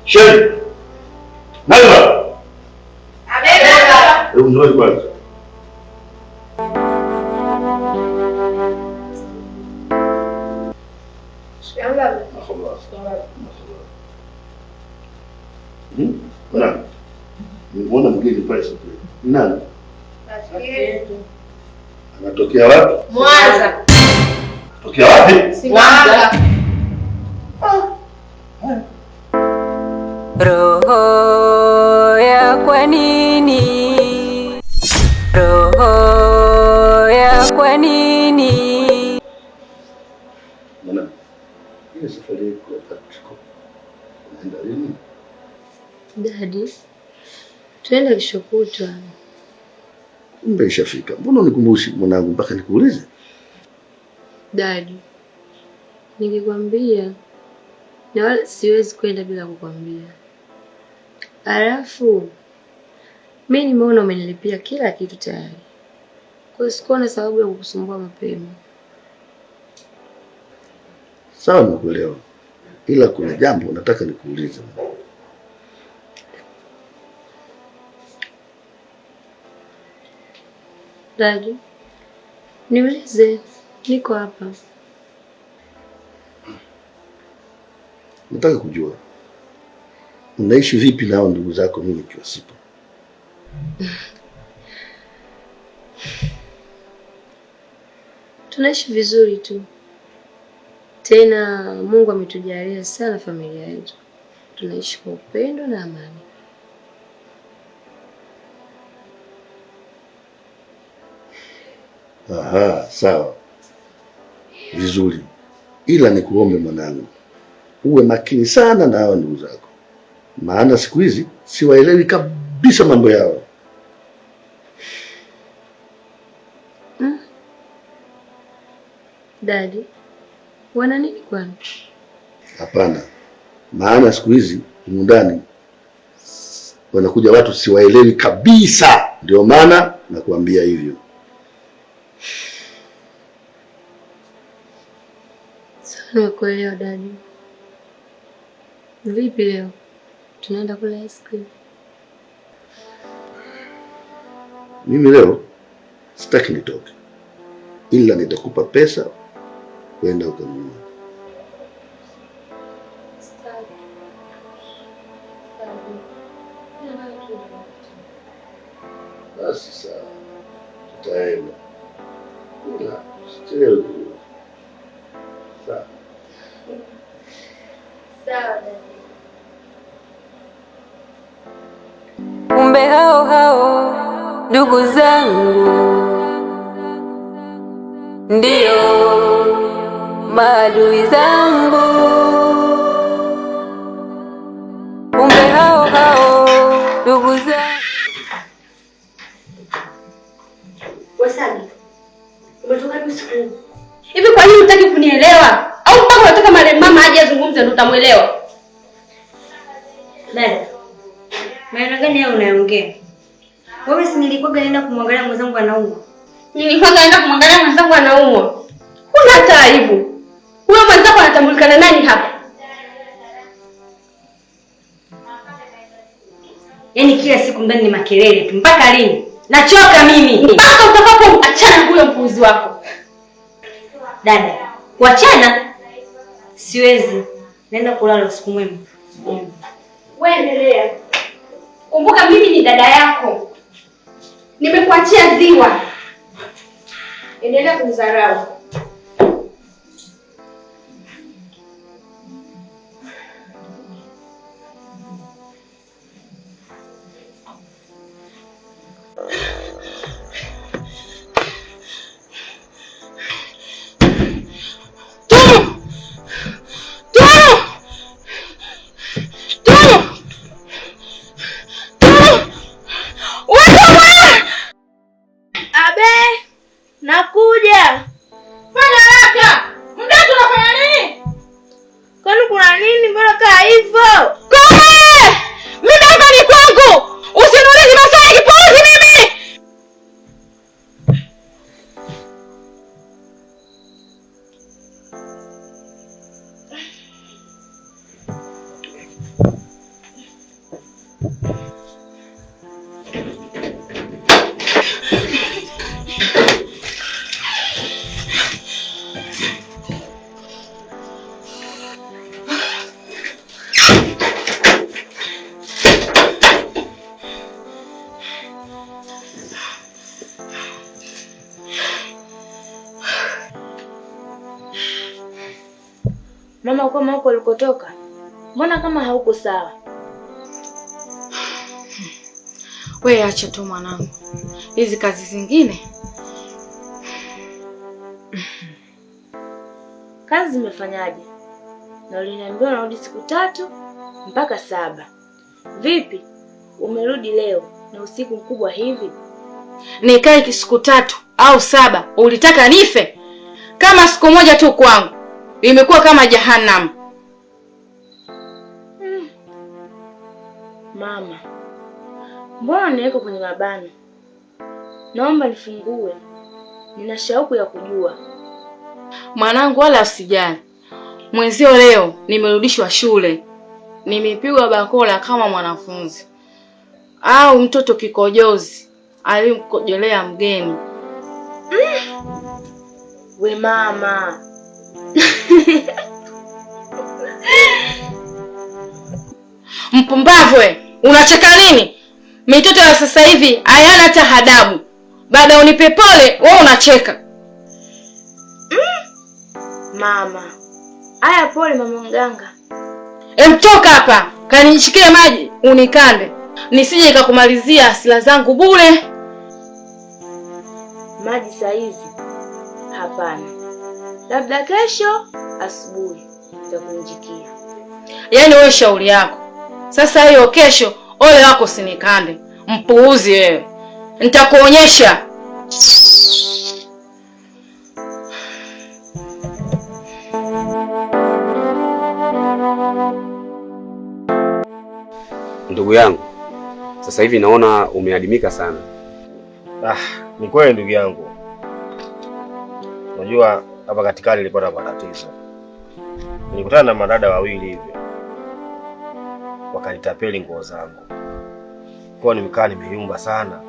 Sheri. Naiba. Abeba. Hebu njoo kwanza. Shamba. Nani? Nimeona mgeni pale sasa. Nani? Anatokea wapi? Mwanza. Anatokea wapi? Simanga. Roho ya kwa nini? Roho ya kwa nini? Mwana. Ile safari yako Patrick. Unaenda lini? Daddy. Tuenda kesho kutwa. Kumbe ishafika. Mbona unikumbushi mwanangu mpaka nikuulize? Daddy. Nikikwambia na wala siwezi kwenda bila kukwambia. Alafu mimi nimeona umenilipia kila kitu tayari. Kwa hiyo sikuona sababu ya kukusumbua mapema. Sawa, nimekuelewa. Ila kuna jambo nataka nikuulize. Daddy. Niulize, niko hapa. Nataka kujua unaishi vipi na hao ndugu zako mimi nikiwa sipo? Tunaishi vizuri tu. Tena Mungu ametujalia sana familia yetu. Tunaishi kwa upendo na amani. Aha, sawa. Vizuri. Ila nikuombe mwanangu, uwe makini sana na hao ndugu zako. Maana siku hizi siwaelewi kabisa mambo yao. Daddy, wana nini kwani? Hapana. Maana siku hizi humu ndani wanakuja watu siwaelewi kabisa. Ndio maana nakuambia hivyo. Sawa, nimekuelewa Daddy. Vipi leo? Tunaenda kula ice cream. Mimi leo sitaki nitoke. Ila nitakupa pesa kwenda ukanunua. Basi sawa. Tutaenda. Ila sichelewe. Sawa. Sawa. Kumbe hao ndugu zangu ndio maadui zangu. Kumbe hao ndugu zangu. Wasabi. Umetoka wapi siku hizi? Hivi kwa nini hutaki kunielewa? Au mpaka unataka mama aje azungumze ndio utamuelewa? Dada. Maana gani yao unaongea? Wewe si nilikuwa naenda kumwangalia mwenzangu anaumwa. Nilikuwa naenda kumwangalia mwenzangu anaumwa. Kuna hata aibu. Huyo mwenzako anatambulikana nani hapa? Yaani kila siku ndani ni makelele tu. Mpaka lini? Nachoka mimi. Mpaka utakapoachana na huyo mpuuzi wako. Dada, kuachana? Siwezi. Naenda kulala usiku mwema. Wewe endelea. Kumbuka mimi ni dada yako. Nimekuachia ziwa. Endelea kunidharau. Nakuja. Fanya haraka. Muda tunafanya nini? Kwani kuna nini? Mbona kaa hivyo? Kome! Muda hapa ni kwangu. Usiniulize maswali kipuuzi mimi. Naomba kama huko ulikotoka, mbona kama hauko sawa? Wewe acha tu mwanangu. Hizi kazi zingine. Kazi zimefanyaje? Na uliniambia unarudi siku 3 mpaka 7. Vipi? Umerudi leo na usiku mkubwa hivi? Nikae siku 3 au 7, ulitaka nife? Kama siku moja tu kwangu imekuwa kama jahannam. Mama, mbona niweko kwenye mabano? Naomba nifungue. Nina shauku ya kujua. Mwanangu wala usijali. Mwenzio leo nimerudishwa shule. Nimepigwa bakola kama mwanafunzi. Au mtoto kikojozi alimkojolea mgeni. We mama. Mpumbavu we, unacheka nini? Mitoto ya sasa hivi hayana hata adabu. Baada unipe pole, wewe unacheka. Mama. Aya pole mama mganga. Mtoka hapa, kanishikie maji unikande. Nisije nikakumalizia hasira zangu bure. Maji saa hizi? Hapana. Labda kesho asubuhi nitakunjikia. Yaani wewe shauri yako. Sasa hiyo kesho ole wako sinikande. Mpuuzi wewe. Nitakuonyesha. Ndugu yangu, sasa hivi naona umeadimika sana. Ni kweli ndugu yangu. Unajua hapa katikati nilipata matatizo. Nilikutana na madada wawili hivyo. Wakanitapeli nguo zangu. Kwa nimekaa nimeyumba sana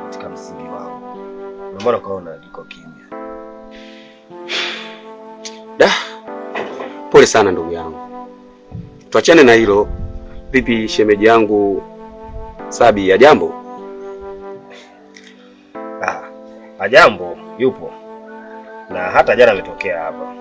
katika msingi wangu. Ndio maana kaona niko kimya. Pole sana ndugu yangu. Tuachane na hilo. Vipi shemeji yangu Sabi ya jambo? Ajambo yupo. Na hata jana ametokea hapa.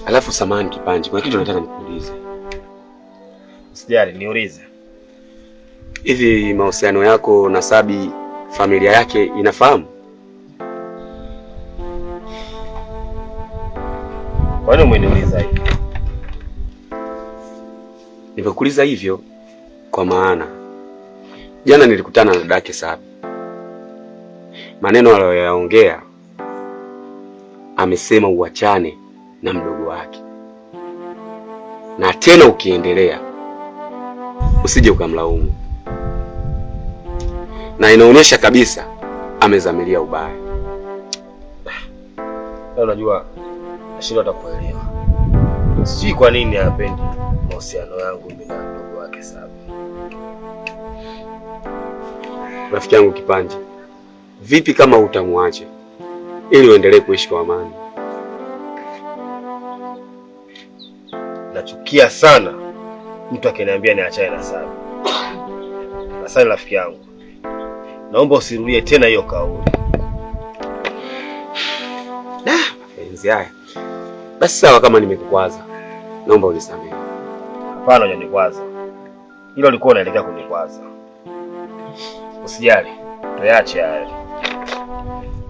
Alafu samani Kipanji, kuna kitu nataka nikuulize. Sijali, niulize. Hivi mahusiano yako na Sabi familia yake inafahamu? Kwa nini umeniuliza hivi? Nimekuuliza hivyo kwa maana jana nilikutana na dadake Sabi. Maneno aliyoyaongea amesema uachane na mdogo wake. Na tena ukiendelea usije ukamlaumu. Na inaonyesha kabisa amezamilia ubaya. Unajua nashindwa hata kuelewa. Sijui kwa nini hapendi mahusiano yangu mimi na mdogo wake Sabi. Rafiki yangu Kipanji, vipi kama utamwacha ili uendelee kuishi kwa amani? Nachukia sana mtu akiniambia niachane na Sabi. Asante rafiki yangu. Naomba usirudie tena hiyo kauli. Mapenzi haya. Basi sawa, kama nimekukwaza naomba unisamehe. Hapana, hujanikwaza. Hilo lilikuwa unaelekea kunikwaza. Usijali, tuyaache haya.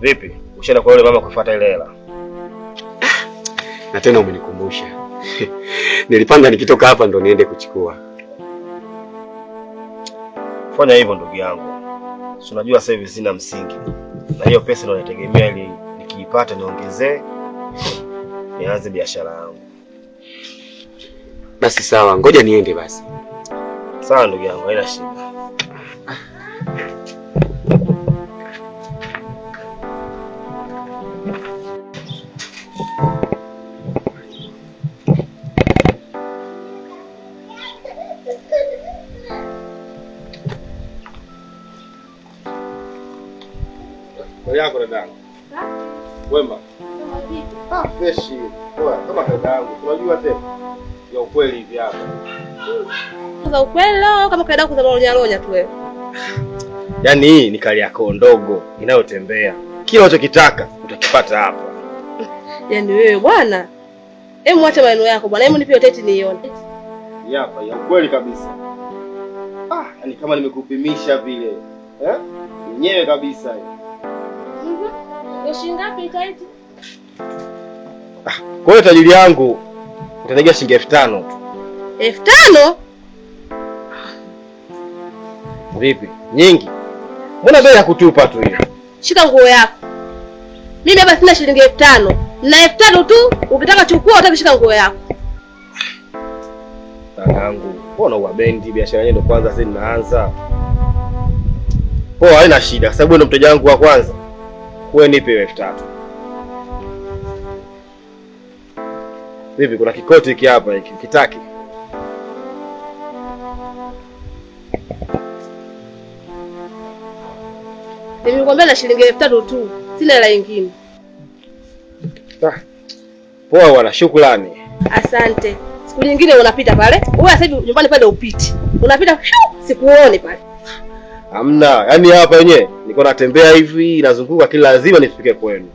Vipi? Ushaenda kwa yule mama kufuata ile hela? Na tena umenikumbusha. Nilipanga nikitoka hapa ndo niende kuchukua. Fanya hivyo ndugu yangu. Si unajua sasa hivi sina msingi. Na hiyo pesa ndio nategemea ili nikiipata niongezee nianze biashara yangu. Basi sawa, ngoja niende basi. Sawa ndugu yangu, haina shida. Yako dadangu. Wema. Freshi. Poa, kama dadangu. Unajua tena ya ukweli hivi hapa. Sasa ukweli leo kama kaida kuzaloja tu wewe. Yaani hii ni kali yako ndogo inayotembea. Kila unachokitaka utakipata hapa. Yaani wewe bwana. Hebu mwache maneno yako bwana. Hebu nipe teti niione. Hapa ya kweli kabisa. Yaani kama nimekupimisha vile. Yenyewe kabisa. Ndio shilingi ngapi itaiti? Kwa hiyo tajiri yangu utanigia shilingi 5,000 tu. 5,000? Vipi? Nyingi? Mbona bei ya kutupa tu hiyo? Shika nguo yako. Mimi hapa sina shilingi 5,000. Na 5,000 tu, ukitaka chukua utashika nguo yako. Tangangu, mbona uabendi biashara yenyewe ndo kwanza sasa ninaanza. Poa, haina shida. Sababu ndo mteja wangu wa kwanza. Wewe nipe 3,000. Vipi, kuna kikoti hiki hapa hiki kitaki? Nimekwambia na shilingi 3,000 tu. Sina hela nyingine. Poa bwana, shukrani. Asante. Siku nyingine unapita pale. Wewe sasa hivi nyumbani pale upiti. Unapita sikuone pale. Hamna, yaani hapa yenyewe niko natembea hivi nazunguka kila lazima nifike kwenu.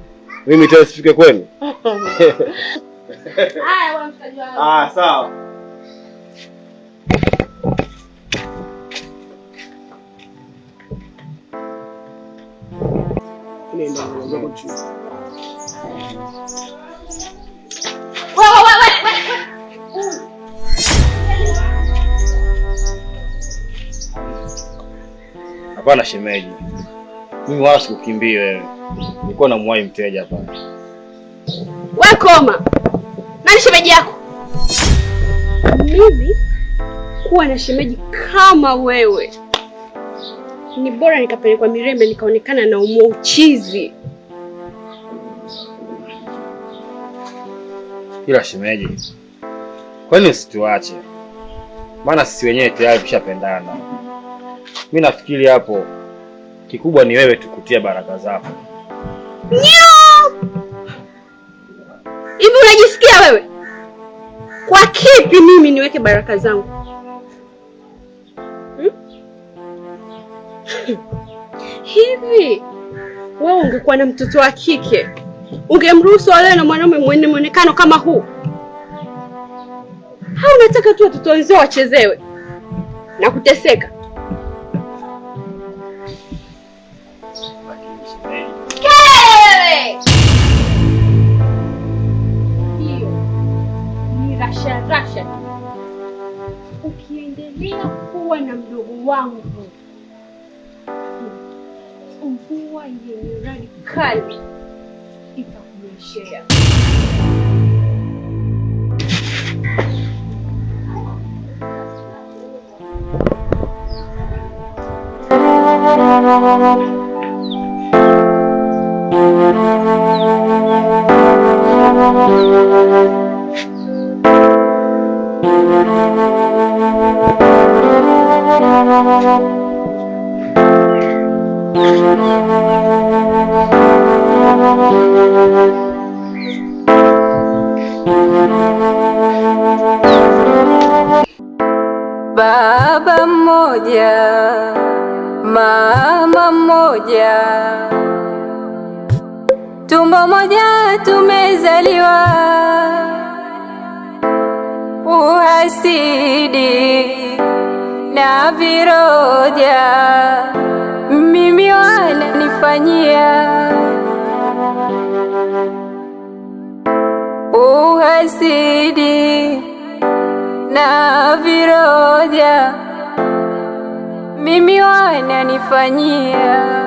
Mimi tena sifike kwenu. Haya bwana mshikaji wangu. Sawa. Nenda ngombe kuchu. Hapana shemeji. Mimi wala sikukimbia wewe. Nilikuwa namwahi mteja pale. Wewe koma. Nani shemeji yako? Mimi kuwa na shemeji kama wewe. Ni bora nikapelekwa Mirembe nikaonekana na uchizi. Ila shemeji, kwani usituache? Maana sisi wenyewe tayari tushapendana. Mimi nafikiri hapo kikubwa ni wewe tukutie baraka zako. Hivi unajisikia wewe? Kwa kipi mimi niweke baraka zangu? Hivi wewe ungekuwa na mtoto wa kike, ungemruhusu wale na mwanaume mwenye muonekano kama huu? Au unataka tu watoto wenzao wachezewe na kuteseka? Kelele! Hiyo ni rasha tu. Ukiendelea kuwa na mdogo wangu, mvua yenye radi kali itakunyeshea. Baba mmoja, mama mmoja, tumbo moja tumezaliwa. Uhasidi na viroja mimi wananifanyia. Uhasidi na viroja mimi wananifanyia.